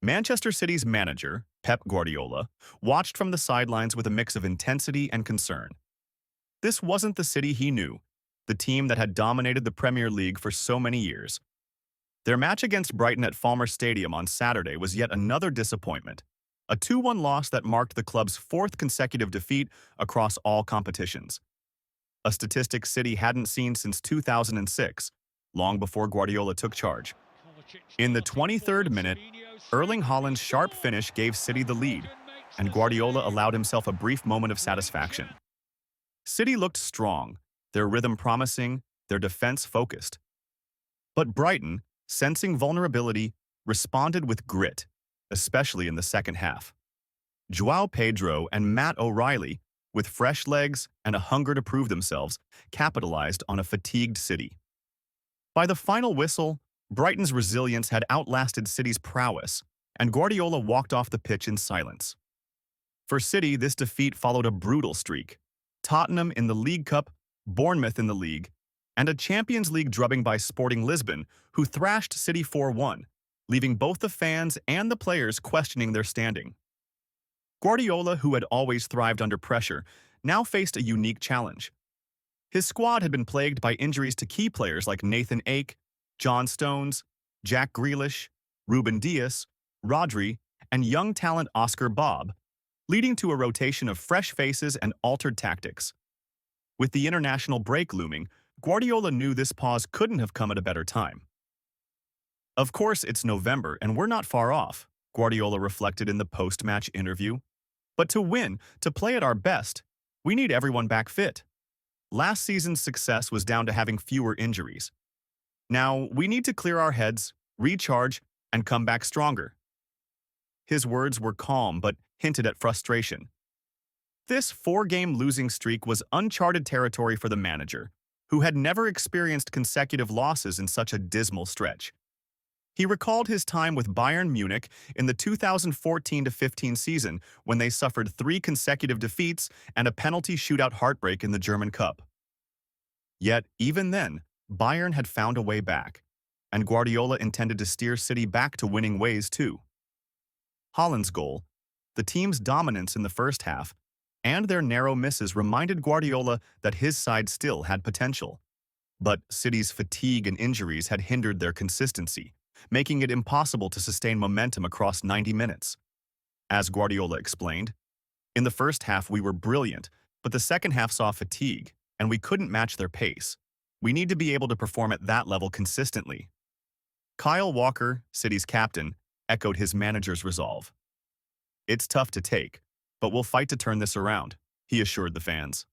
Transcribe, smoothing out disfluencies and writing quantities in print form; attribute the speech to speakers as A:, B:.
A: Manchester City's manager, Pep Guardiola, watched from the sidelines with a mix of intensity and concern. This wasn't the City he knew, the team that had dominated the Premier League for so many years. Their match against Brighton at Falmer Stadium on Saturday was yet another disappointment, a 2-1 loss that marked the club's fourth consecutive defeat across all competitions. A statistic City hadn't seen since 2006, long before Guardiola took charge. In the 23rd minute, Erling Haaland's sharp finish gave City the lead, and Guardiola allowed himself a brief moment of satisfaction. City looked strong, their rhythm promising, their defense focused. But Brighton, sensing vulnerability, responded with grit, especially in the second half. João Pedro and Matt O'Reilly, with fresh legs and a hunger to prove themselves, capitalized on a fatigued City. By the final whistle, Brighton's resilience had outlasted City's prowess, and Guardiola walked off the pitch in silence. For City, this defeat followed a brutal streak. Tottenham in the League Cup, Bournemouth in the league, and a Champions League drubbing by Sporting Lisbon, who thrashed City 4-1, leaving both the fans and the players questioning their standing. Guardiola, who had always thrived under pressure, now faced a unique challenge. His squad had been plagued by injuries to key players like Nathan Ake, John Stones, Jack Grealish, Ruben Dias, Rodri, and young talent Oscar Bob, leading to a rotation of fresh faces and altered tactics. With the international break looming, Guardiola knew this pause couldn't have come at a better time. Of course, it's November and we're not far off, Guardiola reflected in the post-match interview. But to win, to play at our best, we need everyone back fit. Last season's success was down to having fewer injuries. Now, we need to clear our heads, recharge, and come back stronger. His words were calm but hinted at frustration. This 4-game losing streak was uncharted territory for the manager, who had never experienced consecutive losses in such a dismal stretch. He recalled his time with Bayern Munich in the 2014-15 season when they suffered 3 consecutive defeats and a penalty shootout heartbreak in the German Cup. Yet, even then, Bayern had found a way back, and Guardiola intended to steer City back to winning ways too. Haaland's goal, the team's dominance in the first half, and their narrow misses reminded Guardiola that his side still had potential. But City's fatigue and injuries had hindered their consistency, making it impossible to sustain momentum across 90 minutes. As Guardiola explained, in the first half we were brilliant, but the second half saw fatigue, and we couldn't match their pace. We need to be able to perform at that level consistently. Kyle Walker, City's captain, echoed his manager's resolve. It's tough to take, but we'll fight to turn this around, he assured the fans.